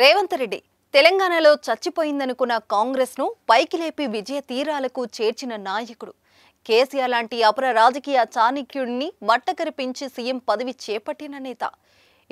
రేవంత్ రెడ్డి తెలంగాణలో చచ్చిపోయిందనుకున్న కాంగ్రెస్ ను పైకి లేపి విజయ తీరాలకు చేర్చిన నాయకుడు. కేసీఆర్ లాంటి అపర రాజకీయ చాణక్యుడిని మట్టకరిపించి సీఎం పదవి చేపట్టిన నేత.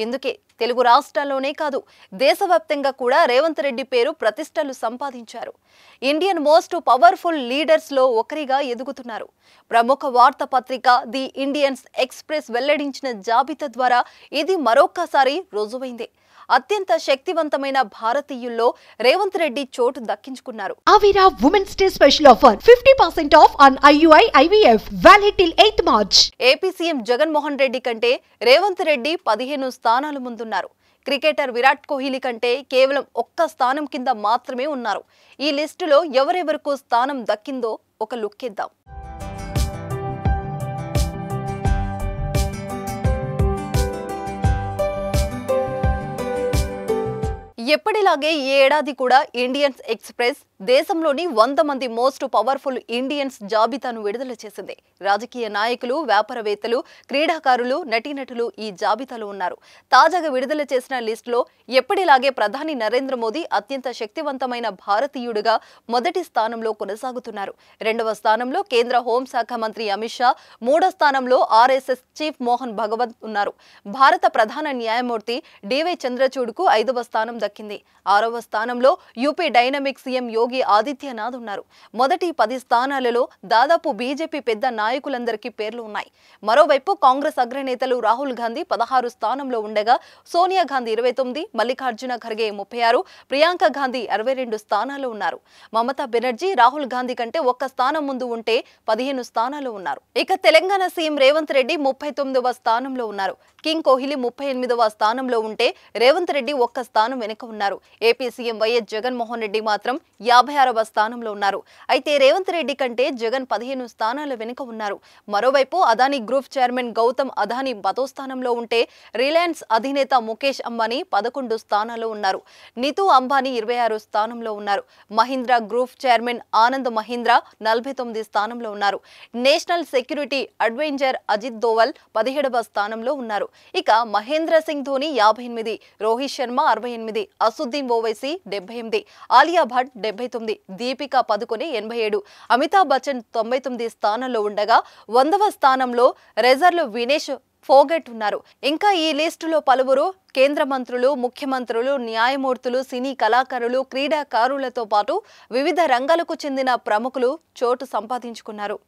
ఇందుకే తెలుగు రాష్ట్రాల్లోనే కాదు దేశవ్యాప్తంగా కూడా రేవంత్ రెడ్డి పేరు ప్రతిష్టలు సంపాదించారు. ఇండియన్ మోస్ట్ పవర్ఫుల్ లీడర్స్ లో ఒకరిగా ఎదుగుతున్నారు. ప్రముఖ వార్తాపత్రిక ది ఇండియన్స్ ఎక్స్ప్రెస్ వెల్లడించిన జాబితా ద్వారా ఇది మరొక్కసారి రుజువైంది. అత్యంత శక్తివంతమైన భారతీయుల్లో రేవంత్ రెడ్డి చోటు దక్కించుకున్నారు. Avira Women's Day special offer 50% off on IUI IVF valid till 8th March. AP CM Jaganmohan Reddy కంటే రేవంత్ రెడ్డి 15 స్థానాలు ముందున్నారు. క్రికెటర్ విరాట్ కోహ్లీ కంటే కేవలం ఒక్క స్థానం కింద మాత్రమే ఉన్నారు. ఈ లిస్టులో ఎవరెవరకు స్థానం దక్కిందో ఒక లుక్కేద్దాం. ఎప్పటిలాగే ఈ ఏడాది కూడా ఇండియన్స్ ఎక్స్ప్రెస్ దేశంలోని 100 మంది మోస్ట్ పవర్ఫుల్ ఇండియన్స్ జాబితాను విడుదల చేసింది. రాజకీయ నాయకులు, వ్యాపారవేత్తలు, క్రీడాకారులు, నటీనటులు ఈ జాబితాలో ఉన్నారు. తాజాగా విడుదల చేసిన లిస్టులో ఎప్పటిలాగే ప్రధాని నరేంద్ర మోదీ అత్యంత శక్తివంతమైన భారతీయుడిగా మొదటి స్థానంలో కొనసాగుతున్నారు. రెండవ స్థానంలో కేంద్ర హోంశాఖ మంత్రి అమిత్ షా, మూడో స్థానంలో ఆర్ఎస్ఎస్ చీఫ్ మోహన్ భగవత్ ఉన్నారు. భారత ప్రధాన న్యాయమూర్తి డివై చంద్రచూడ్కు 5వ స్థానం దక్కింది. 6వ స్థానంలో UP dynamic CM Yogi Adityanath ఉన్నారు. మొదటి 10 స్థానాలలో దాదాపు బీజేపీ పెద్ద నాయకులందరికీ పేర్లు ఉన్నాయి. మరోవైపు కాంగ్రెస్ అగ్రనేతలు రాహుల్ గాంధీ 16 స్థానంలో ఉండగా సోనియా గాంధీ 29, మల్లికార్జున ఖర్గే 36, ప్రియాంక గాంధీ 62 స్థానాల్లో ఉన్నారు. మమతా బెనర్జీ రాహుల్ గాంధీ కంటే ఒక్క స్థానం ముందు ఉంటే 15 స్థానాల్లో ఉన్నారు. ఇక తెలంగాణ సీఎం రేవంత్ రెడ్డి 39వ స్థానంలో ఉన్నారు. కింగ్ కోహ్లీ 38వ స్థానంలో ఉంటే రేవంత్ రెడ్డి ఒక్క స్థానం వెనుక ఉన్నారు. AP CM YS Jaganmohan Reddy మాత్రం 56వ స్థానంలో ఉన్నారు. అయితే రేవంత్ రెడ్డి కంటే జగన్ 15 స్థానాల వెనుక ఉన్నారు. మరోవైపు అదానీ గ్రూప్ చైర్మన్ గౌతమ్ అదానీ 10వ స్థానంలో ఉంటే రిలయన్స్ అధినేత ముఖేష్ అంబానీ 11 స్థానాల్లో ఉన్నారు. నితు అంబానీ 26 స్థానంలో ఉన్నారు. మహీంద్రా గ్రూప్ చైర్మన్ ఆనంద్ మహీంద్రా 49 స్థానంలో ఉన్నారు. National security adviser Ajit Doval 17వ స్థానంలో ఉన్నారు. ఇక మహేంద్ర సింగ్ ధోని 58, రోహిత్ శర్మ 68, అసుద్దీన్ ఓవైసీ 78, ఆలియా భట్ 79, దీపికా పదుకొనే 87, అమితాబ్ బచ్చన్ 99 స్థానంలో ఉండగా 100వ స్థానంలో రిజర్వ్ వినేష్ ఫోగట్ ఉన్నారు. ఇంకా ఈ లిస్టులో పలువురు కేంద్ర మంత్రులు, ముఖ్యమంత్రులు, న్యాయమూర్తులు, సినీ కళాకారులు, క్రీడాకారులతో పాటు వివిధ రంగాలకు చెందిన ప్రముఖులు చోటు సంపాదించుకున్నారు.